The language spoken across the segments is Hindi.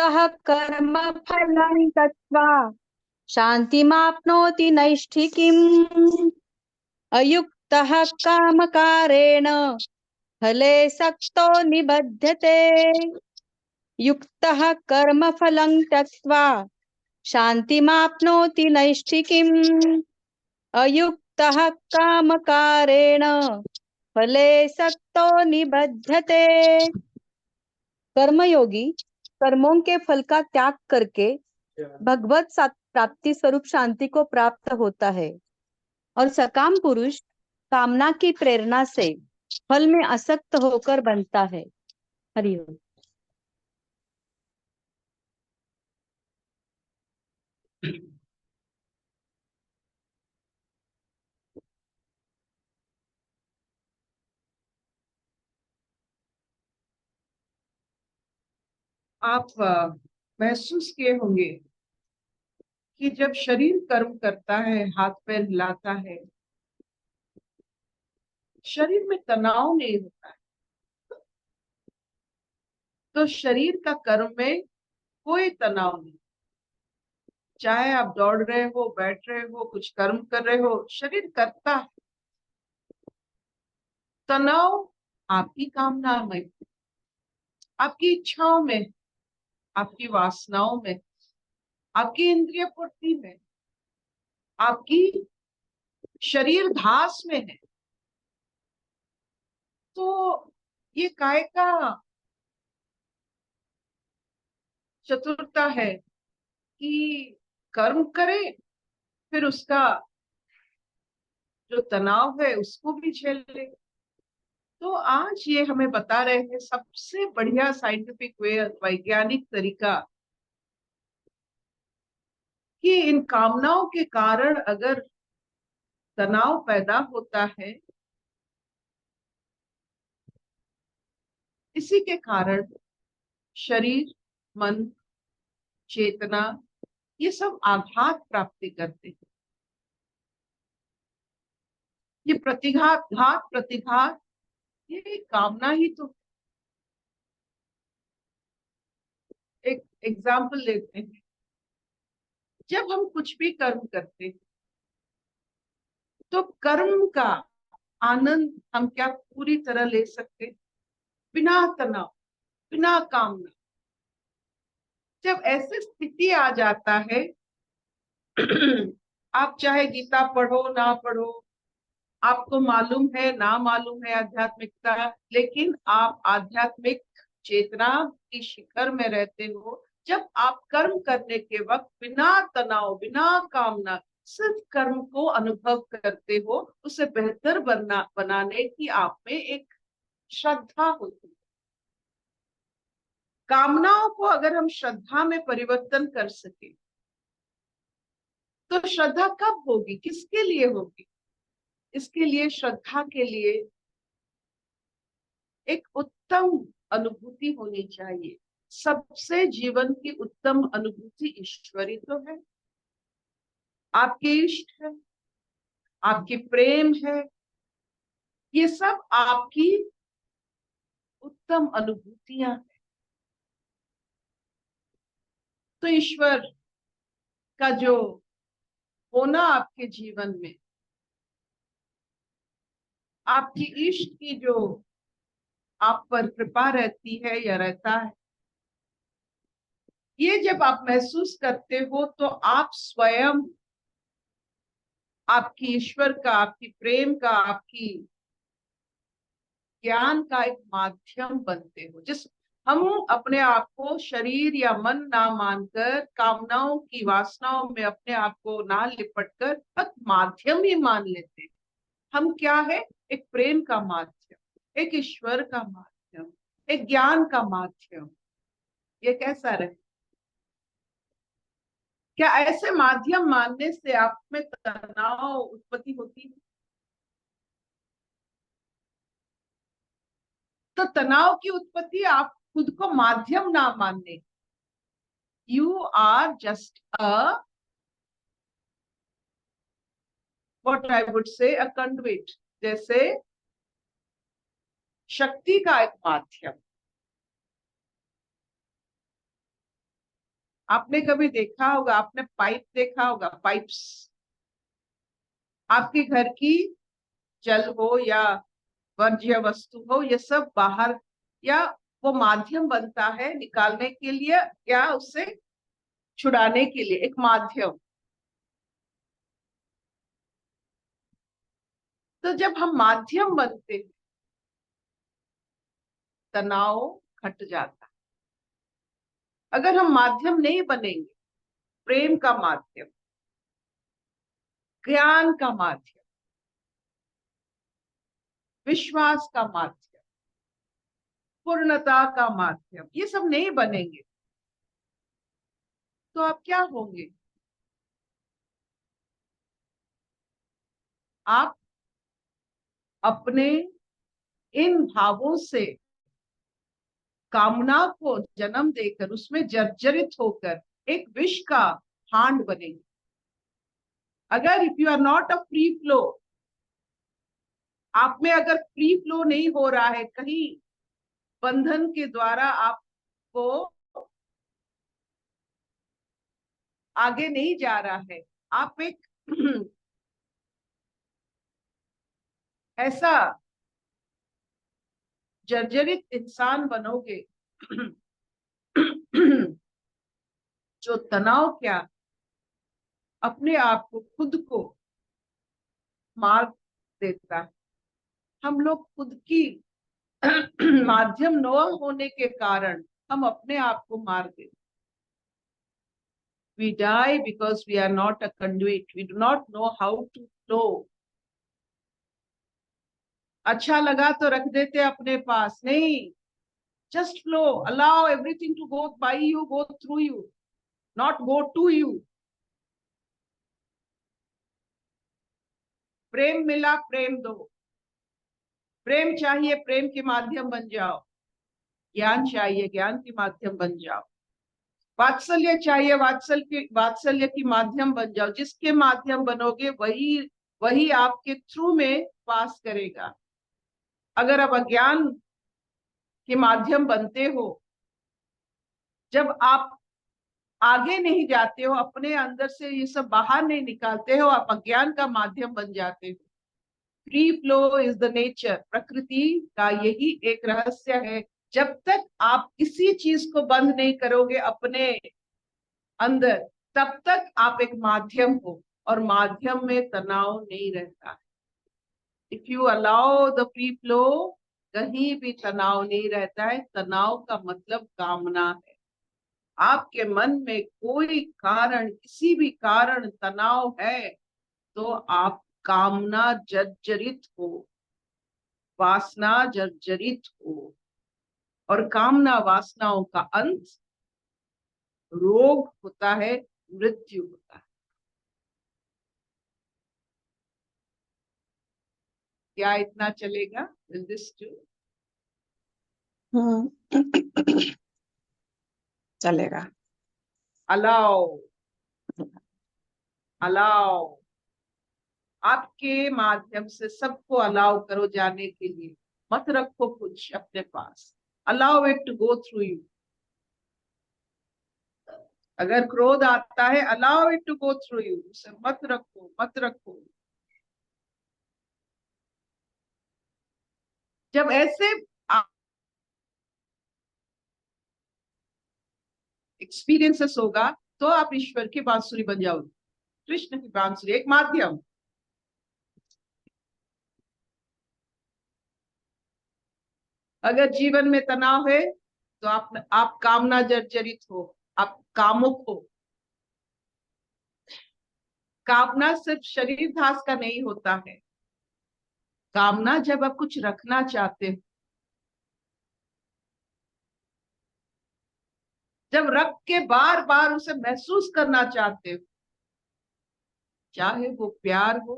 युक्तः कर्म फलं त्यक्त्वा शान्तिमाप्नोति नैष्ठिकीम्। अयुक्तः कामकारेण फले सक्तो निबध्यते। युक्तः कर्मफलं त्यक्त्वा शान्तिमाप्नोति नैष्ठिकीम्। अयुक्तः कामकारेण फले सक्तो निबध्यते। कर्मयोगी कर्मों के फल का त्याग करके भगवत प्राप्ति स्वरूप शांति को प्राप्त होता है, और सकाम पुरुष कामना की प्रेरणा से फल में आसक्त होकर बनता है। हरिओम। आप महसूस किए होंगे कि जब शरीर कर्म करता है, हाथ पैर हिलाता है, शरीर में तनाव नहीं होता है। तो शरीर का कर्म में कोई तनाव नहीं। चाहे आप दौड़ रहे हो, बैठ रहे हो, कुछ कर्म कर रहे हो, शरीर करता है। तनाव आपकी कामना में, आपकी इच्छाओं में, आपकी वासनाओं में, आपकी इंद्रिय पूर्ति में, आपकी शरीर धास में है। तो ये काय का चतुरता है कि कर्म करे, फिर उसका जो तनाव है उसको भी झेल ले। तो आज ये हमें बता रहे हैं सबसे बढ़िया साइंटिफिक वे, वैज्ञानिक तरीका, कि इन कामनाओं के कारण अगर तनाव पैदा होता है, इसी के कारण शरीर, मन, चेतना ये सब आघात प्राप्ति करते हैं। ये प्रतिघात, घात प्रतिघात, ये कामना ही तो। एक एग्जाम्पल लेते हैं। जब हम कुछ भी कर्म करते हैं तो कर्म का आनंद हम क्या पूरी तरह ले सकते, बिना तनाव, बिना कामना। जब ऐसी स्थिति आ जाता है आप चाहे गीता पढ़ो ना पढ़ो, आपको मालूम है ना मालूम है आध्यात्मिकता, लेकिन आप आध्यात्मिक चेतना की शिखर में रहते हो। जब आप कर्म करने के वक्त बिना तनाव, बिना कामना, सिर्फ कर्म को अनुभव करते हो, उसे बेहतर बनाने की आप में एक श्रद्धा होती है। कामनाओं को अगर हम श्रद्धा में परिवर्तन कर सके तो श्रद्धा कब होगी, किसके लिए होगी? इसके लिए, श्रद्धा के लिए एक उत्तम अनुभूति होनी चाहिए। सबसे जीवन की उत्तम अनुभूति ईश्वरी तो है, आपके इष्ट है, आपकी प्रेम है, ये सब आपकी उत्तम अनुभूतियां हैं। तो ईश्वर का जो होना आपके जीवन में, आपकी इष्ट की जो आप पर कृपा रहती है या रहता है, ये जब आप महसूस करते हो तो आप स्वयं आपकी ईश्वर का, आपकी प्रेम का, आपकी ज्ञान का एक माध्यम बनते हो। जिस हम अपने आप को शरीर या मन ना मानकर, कामनाओं की वासनाओं में अपने आप को ना लिपटकर बस माध्यम ही मान लेते हैं। हम क्या है? एक प्रेम का माध्यम, एक ईश्वर का माध्यम, एक ज्ञान का माध्यम। ये कैसा रहे? क्या ऐसे माध्यम मानने से आप में तनाव उत्पत्ति होती है? तो तनाव की उत्पत्ति आप खुद को माध्यम ना मानने। You are just what I would say a conduit, जैसे शक्ति का एक माध्यम। आपने कभी देखा होगा, आपने पाइप देखा होगा, पाइप्स, आपके घर की जल हो या वर्ज्य वस्तु हो, ये सब बाहर, या वो माध्यम बनता है निकालने के लिए या उससे छुड़ाने के लिए, एक माध्यम। तो जब हम माध्यम बनते हैं, तनाव घट जाता है। अगर हम माध्यम नहीं बनेंगे, प्रेम का माध्यम, ज्ञान का माध्यम, विश्वास का माध्यम, पूर्णता का माध्यम, ये सब नहीं बनेंगे, तो आप क्या होंगे? आप अपने इन भावों से कामना को जन्म देकर उसमें जर्जरित होकर एक विष का हांड बनेंगे। अगर if you are not a free flow, आप में अगर फ्री फ्लो नहीं हो रहा है, कहीं बंधन के द्वारा आपको आगे नहीं जा रहा है, आप एक ऐसा जर्जरित इंसान बनोगे जो तनाव क्या, अपने आप को, खुद को मार देता है। हम लोग खुद की माध्यम न होने के कारण हम अपने आप को मार देते। We die because we are not a conduit. We do not know how to flow. अच्छा लगा तो रख देते अपने पास, नहीं, just flow, allow everything to go by you, go through you, not go to you. प्रेम मिला, प्रेम दो, प्रेम चाहिए, प्रेम के माध्यम बन जाओ, ज्ञान चाहिए, ज्ञान के माध्यम बन जाओ, वात्सल्य चाहिए, वात्सल्य की माध्यम बन जाओ। जिसके माध्यम बनोगे वही वही आपके थ्रू में पास करेगा। अगर आप अज्ञान के माध्यम बनते हो, जब आप आगे नहीं जाते हो, अपने अंदर से ये सब बाहर नहीं निकालते हो, आप अज्ञान का माध्यम बन जाते हो। Free flow is the nature, प्रकृति का यही एक रहस्य है। जब तक आप किसी चीज को बंद नहीं करोगे अपने अंदर, तब तक आप एक माध्यम हो, और माध्यम में तनाव नहीं रहता है। If you allow the free flow, कहीं भी तनाव नहीं रहता है। तनाव का मतलब कामना है। आपके मन में कोई कारण, किसी भी कारण तनाव है, तो आप कामना जर्जरित हो, वासना जर्जरित हो, और कामना वासनाओं का अंत रोग होता है, मृत्यु होता है। क्या इतना चलेगा? Will this do? चलेगा। अलाओ, अलाओ, आपके माध्यम से सबको अलाउ करो जाने के लिए। मत रखो कुछ अपने पास, allow it to go through you. अगर क्रोध आता है, allow it to go through you, उसे मत रखो, मत रखो। जब ऐसे एक्सपीरियंसेस होगा, तो आप ईश्वर की बांसुरी बन जाओगे, कृष्ण की बांसुरी, एक माध्यम। अगर जीवन में तनाव है, तो आप कामना जर्जरित हो, आप कामुक हो। कामना सिर्फ शरीर धास का नहीं होता है। कामना जब आप कुछ रखना चाहते हो, जब रख के बार बार उसे महसूस करना चाहते हो, चाहे वो प्यार हो,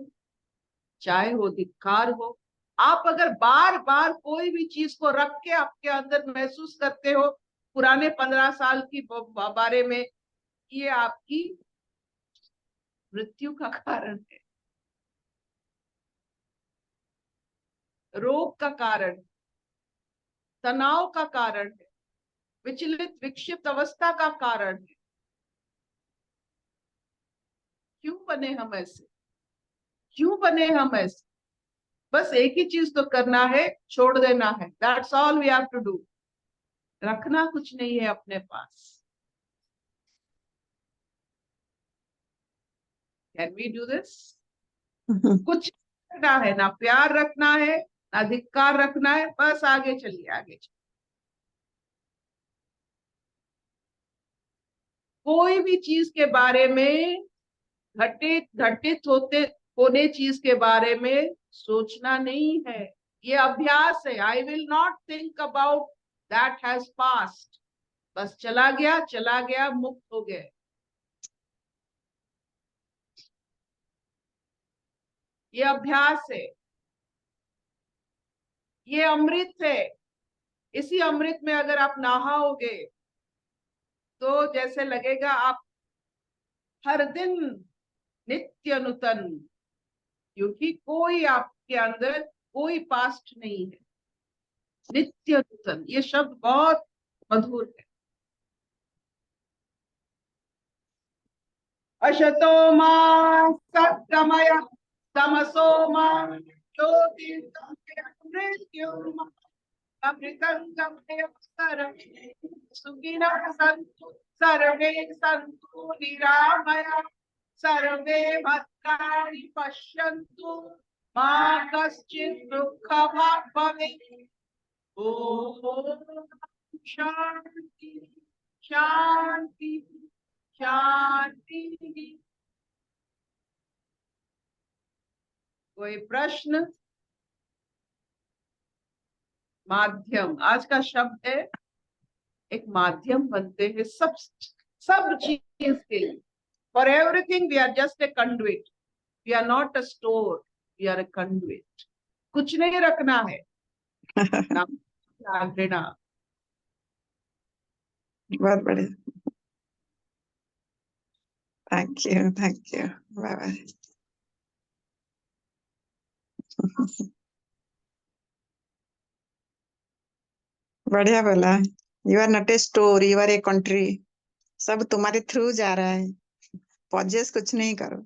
चाहे वो धिक्कार हो, आप अगर बार बार कोई भी चीज को रख के आपके अंदर महसूस करते हो, पुराने 15 साल की बारे में, ये आपकी मृत्यु का कारण है, रोग का कारण, तनाव का कारण है, विचलित विक्षिप्त अवस्था का कारण है। क्यों बने हम ऐसे, क्यों बने हम ऐसे? बस एक ही चीज तो करना है, छोड़ देना है। That's all we have to do. रखना कुछ नहीं है अपने पास। Can we do this? कुछ रखना है ना, प्यार रखना है ना धिक्कार रखना है, बस आगे चलिए, आगे चलिए। कोई भी चीज के बारे में, घटित होने चीज के बारे में सोचना नहीं है। ये अभ्यास है। I will not think about that has past. बस चला गया, चला गया, मुक्त हो गए। ये अभ्यास है, ये अमृत है। इसी अमृत में अगर आप नहाओगे तो जैसे लगेगा आप हर दिन नित्य नूतन, क्योंकि कोई आपके अंदर कोई पास्ट नहीं है। नित्य नूतन, ये शब्द बहुत मधुर है। अशतो मा सत्गमय तमसो मा ज्योतिर्गमय अमृतं गमय सर्वे सुखिनः सन्तु सर्वे सन्तु निरामया सर्वे भद्राणि पश्यन्तु मा कश्चित् दुःखभाग् भवेत्। ओम शांति शांति शांति। कोई प्रश्न? माध्यम आज का शब्द है। एक माध्यम बनते हैं सब चीज के लिए। For everything we are just a conduit. We are not a store, we are a conduit. कुछ नहीं रखना है ना घृणा। बहुत बढ़िया, thank you, thank you, bye bye. बढ़िया बोला। You are not a store, you are a country. सब तुम्हारे थ्रू जा रहा है, पॉजेस कुछ नहीं करो।